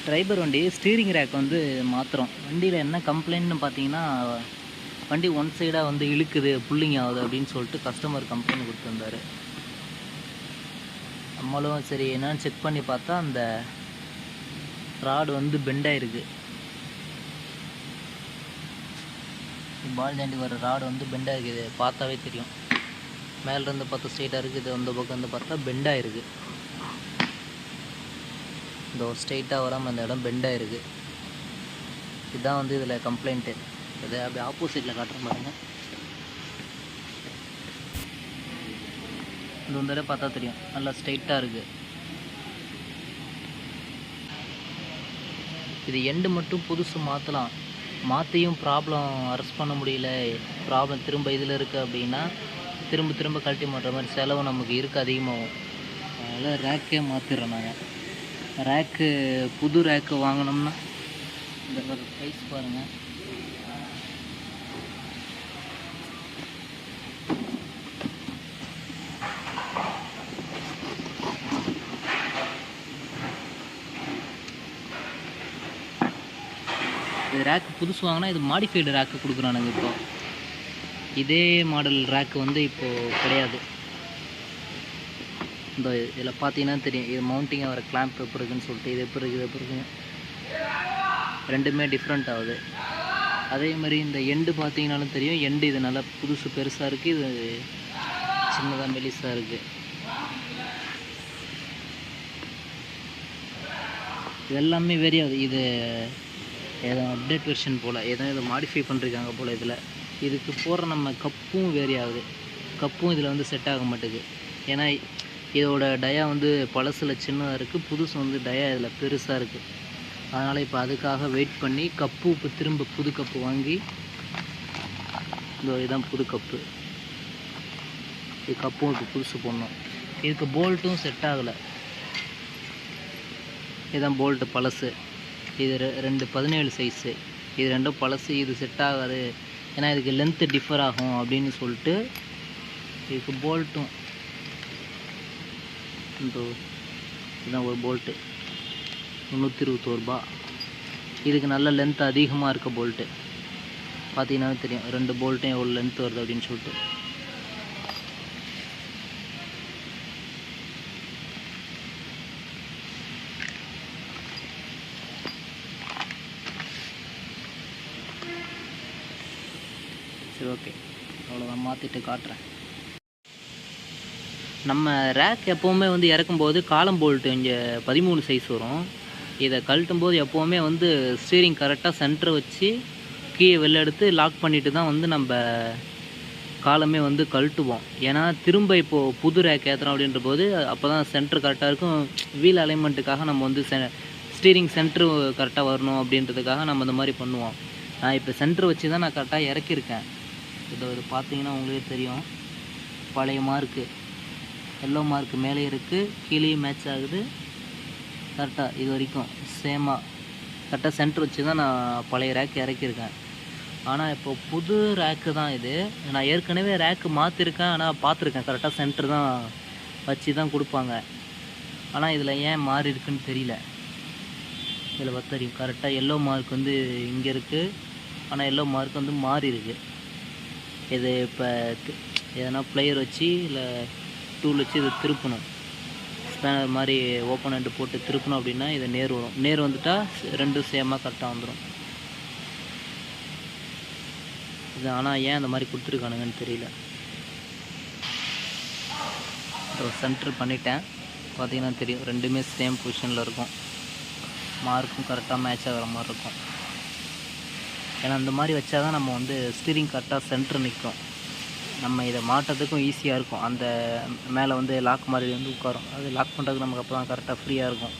Triber வண்டி steering rack வந்து மாற்றுறோம். வண்டியில் என்ன கம்ப்ளைண்ட்னு பார்த்தீங்கன்னா, வண்டி ஒன் சைடாக வந்து இழுக்குது, புல்லிங் ஆகுது அப்படின்னு சொல்லிட்டு கஸ்டமர் கம்ப்ளைண்ட் கொடுத்துருந்தாரு. நம்மளும் சரி என்னன்னு செக் பண்ணி பார்த்தா அந்த ராடு வந்து பெண்ட் ஆயிருக்கு. பால் தாண்டி வர ராடு வந்து பெண்ட் ஆகிருக்குது, பார்த்தாவே தெரியும். மேலேருந்து பார்த்தா ஸ்ட்ரெயிட்டாக இருக்குது, அந்த பக்கம் வந்து பார்த்தா பெண்ட் ஆகிருக்கு. இந்த ஸ்ட்ரெயிட்டாக வராமல் அந்த இடம் பெண்ட் ஆகிருக்கு. இதுதான் வந்து இதில் கம்ப்ளைண்ட்டு. இதை அப்படி ஆப்போசிட்டில் காட்டுற பாருங்க. இது வந்து பார்த்தா தெரியும், நல்லா ஸ்ட்ரெயிட்டாக இருக்குது. இது எண்டு மட்டும் புதுசு மாற்றலாம். மாற்றியும் ப்ராப்ளம் அரெஸ்ட் பண்ண முடியல, ப்ராப்ளம் திரும்ப இதில் இருக்குது அப்படின்னா திரும்ப கழட்டி மாட்டுற மாதிரி செலவு நமக்கு இருக்குது, அதிகமாகும். அதனால் ரேக்கே மாற்றிடுறோம் நாங்கள். ரேக்கு புது ரேக்கு வாங்கினோம்னா இந்த ப்ரைஸ் பாருங்கள். இது ரேக்கு புதுசு வாங்கினா இது மாடிஃபைடு ரேக்கு கொடுக்குறானுங்க. இப்போ இதே மாடல் ரேக்கு வந்து இப்போது கிடையாது. இந்த இதில் பார்த்தீங்கன்னா தெரியும், இது மவுண்டிங்காக வர கிளாம்ப் எப்படி இருக்குன்னு சொல்லிட்டு. இது எப்படி இருக்குங்க, ரெண்டுமே டிஃப்ரெண்ட் ஆகுது. அதே மாதிரி இந்த எண்டு பார்த்தீங்கன்னாலும் தெரியும், எண்டு இது நல்லா புதுசு பெருசாக இருக்குது, இது சின்னதாக மெலிசாக இருக்குது. இது எல்லாமே வேரி ஆகுது. இது ஏதோ அப்டேட் வெர்ஷன் போல், ஏதோ இதை மாடிஃபை பண்ணிருக்காங்க போல். இதில் இதுக்கு போகிற நம்ம கப்பும் வேரி ஆகுது. கப்பும் இதில் வந்து செட் ஆக மாட்டேங்குது. ஏன்னா இதோட டயா வந்து பழசில் சின்னதாக இருக்குது, புதுசு வந்து டயா இதில் பெருசாக இருக்குது. அதனால் இப்போ அதுக்காக வெயிட் பண்ணி கப்பு இப்போ திரும்ப புது கப்பு வாங்கி, இதுதான் புது கப்பு. இது கப்பும் இப்போ புதுசு போடணும். இதுக்கு போல்ட்டும் செட் ஆகலை. இதுதான் போல்ட்டு பழசு. இது 2 17 சைஸு. இது ரெண்டும் பழசு, இது செட் ஆகாது. ஏன்னா இதுக்கு லென்த்து டிஃபர் ஆகும் அப்படின்னு சொல்லிட்டு இதுக்கு போல்ட்டும் இதுதான் ஒரு போல்ட்டு 321 ரூபா. இதுக்கு நல்ல லென்த் அதிகமாக இருக்க போல்ட்டு பார்த்தீங்கன்னா தெரியும், 2 போல்ட்டும் எவ்வளோ லென்த் வருது அப்படின்னு சொல்லிட்டு. சரி, ஓகே, அவ்வளோதான். மாற்றிட்டு காட்டுறேன். நம்ம ரேக் எப்போவுமே வந்து இறக்கும்போது காலம் போல்ட்டு இங்கே 13 சைஸ் வரும். இதை கழட்டும் போது எப்போவுமே வந்து ஸ்டீரிங் கரெக்டாக சென்டரை வச்சு கீழே வெளில எடுத்து லாக் பண்ணிவிட்டு தான் வந்து நம்ம காலமே வந்து கழட்டுவோம். ஏன்னா திரும்ப இப்போது புது ரேக் ஏற்றுறோம் அப்படின்ற போது அப்போ தான் சென்டர் கரெக்டாக இருக்கும். வீல் அலைன்மெண்ட்டுக்காக நம்ம வந்து ஸ்டீரிங் சென்ட்ரு கரெக்டாக வரணும் அப்படின்றதுக்காக நம்ம இந்த மாதிரி பண்ணுவோம். நான் இப்போ சென்டர் வச்சு தான் நான் கரெக்டாக இறக்கியிருக்கேன். இது பார்த்தீங்கன்னா உங்களுக்கே தெரியும், பழைய மார்க்கு எல்லோ மார்க்கு மேலே இருக்குது, கீழேயும் மேட்ச் ஆகுது. கரெக்டாக இது வரைக்கும் சேமாக கரெக்டாக சென்டர் வச்சு தான் நான் பழைய ரேக் இறக்கியிருக்கேன். ஆனால் இப்போது புது ரேக்கு தான் இது. நான் ஏற்கனவே ரேக்கு மாற்றிருக்கேன், ஆனால் பார்த்துருக்கேன் கரெக்டாக சென்டர் தான் வச்சு தான் கொடுப்பாங்க. ஆனால் இதில் ஏன் மாறி இருக்குன்னு தெரியல. இதில் தெரியும் கரெக்டாக எல்லோ மார்க் வந்து இங்கே இருக்குது, ஆனால் எல்லோ மார்க் வந்து மாறி இருக்குது. இது இப்போ எதனா பிளேயர் வச்சு இல்லை டூல் வச்சு இதை திருப்பணும், ஸ்பேனர் மாதிரி ஓப்பனண்ட் போட்டு திருப்பணும் அப்படின்னா இதை நேர் வரும். நேர் வந்துட்டால் ரெண்டும் சேமாக கரெக்டாக வந்துடும். இது ஆனால் ஏன் அந்த மாதிரி கொடுத்துருக்கானுங்கன்னு தெரியல. சென்டர் பண்ணிட்டேன், பார்த்தீங்கன்னா தெரியும், ரெண்டுமே சேம் பொசிஷனில் இருக்கும். மார்க்கும் கரெக்டாக மேட்ச் ஆகிற மாதிரி இருக்கும். ஏன்னா அந்த மாதிரி வச்சா தான் நம்ம வந்து ஸ்டீரிங் கரெக்டாக சென்டர் நிற்கும். நம்ம இதை மாட்டுறதுக்கும் ஈஸியாக இருக்கும். அந்த மேலே வந்து லாக் மாதிரி வந்து உட்காரும், அது லாக் பண்ணுறதுக்கு நமக்கு அப்போ தான் கரெக்டாக ஃப்ரீயாக இருக்கும்.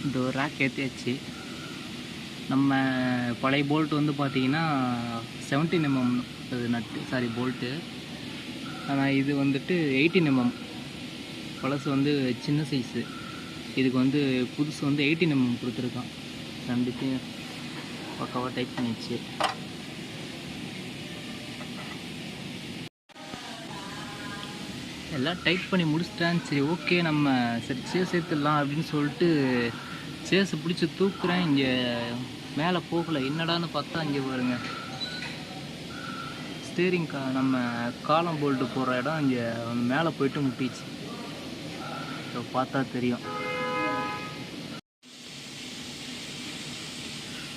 இந்த ரேக் ஏற்றியாச்சு. நம்ம பழைய போல்ட் வந்து பார்த்திங்கன்னா 17 mm அது நட்டு, போல்ட்டு. ஆனால் இது வந்துட்டு 18 mm. பழசு வந்து சின்ன சைஸு. இதுக்கு வந்து புதுசு வந்து 18 mm கொடுத்துருக்கான். ரெண்டுத்தையும் பக்காவாக டைட் பண்ணிடுச்சு. எல்லாம் டைட் பண்ணி முடிச்சிட்டேன். சரி ஓகே நம்ம சரி சேஸ் சேர்த்துடலாம் அப்படின்னு சொல்லிட்டு சேஸை பிடிச்சி தூக்குறேன். இங்கே மேலே போகலை. என்னடான்னு பார்த்தா இங்கே பாருங்க, ஸ்டீரிங் நம்ம காலம் போல்ட்டு போகிற இடம் இங்கே மேலே போயிட்டு முட்டிச்சு. இப்போ பார்த்தா தெரியும்.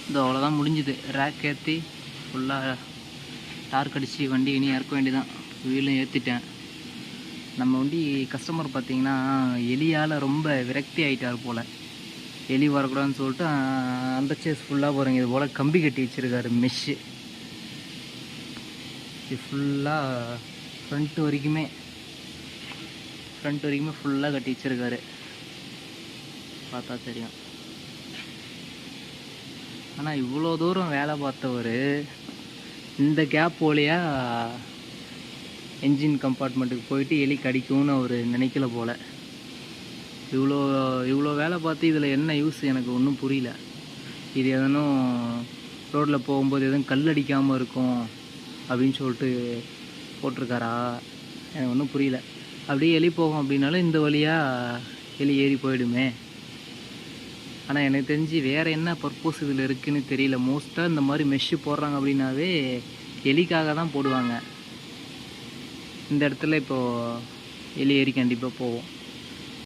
இது அவ்வளோதான் முடிஞ்சுது. ரேக் ஏற்றி ஃபுல்லாக டார்க் அடித்து வண்டி இனி இறக்க வேண்டியதான். வீலும் ஏற்றிட்டேன். நம்ம வண்டி கஸ்டமர் பார்த்திங்கன்னா எலியால் ரொம்ப விரக்தி ஆகிட்டார் போல். எலி வரக்கூடாதுன்னு சொல்லிட்டு அந்த சேஸ் ஃபுல்லாக பாருங்க இது போல் கம்பி கட்டி வச்சுருக்காரு. மெஷ்ஷு இது ஃபுல்லாக ஃப்ரண்ட்டு வரைக்குமே ஃபுல்லாக கட்டி வச்சுருக்காரு. பார்த்தா தெரியும். ஆனால் இவ்வளோ தூரம் வேலை பார்த்தவர் இந்த கேப் வழியாக என்ஜின் கம்பார்ட்மெண்ட்டுக்கு போயிட்டு எலி கடிக்கும்னு அவர் நினைக்கல போல். இவ்வளோ வேலை பார்த்து இதில் என்ன யூஸ் எனக்கு ஒன்றும் புரியல. இது எதனும் ரோட்டில் போகும்போது எதுவும் கல் அடிக்காமல் இருக்கும் அப்படின்னு சொல்லிட்டு போட்டிருக்காரா எனக்கு ஒன்றும் புரியல. அப்படியே எலி போகும் அப்படின்னாலும் இந்த வழியாக எலி ஏறி போயிடுமே. ஆனால் எனக்கு தெரிஞ்சு வேறு என்ன பர்பஸ் இதில் இருக்குதுன்னு தெரியல. மோஸ்ட்டாக இந்த மாதிரி மெஷ்ஷு போடுறாங்க அப்படின்னாவே எலிக்காக தான் போடுவாங்க. இந்த இடத்துல இப்போது எலி ஏறி கண்டிப்பாக போவோம்.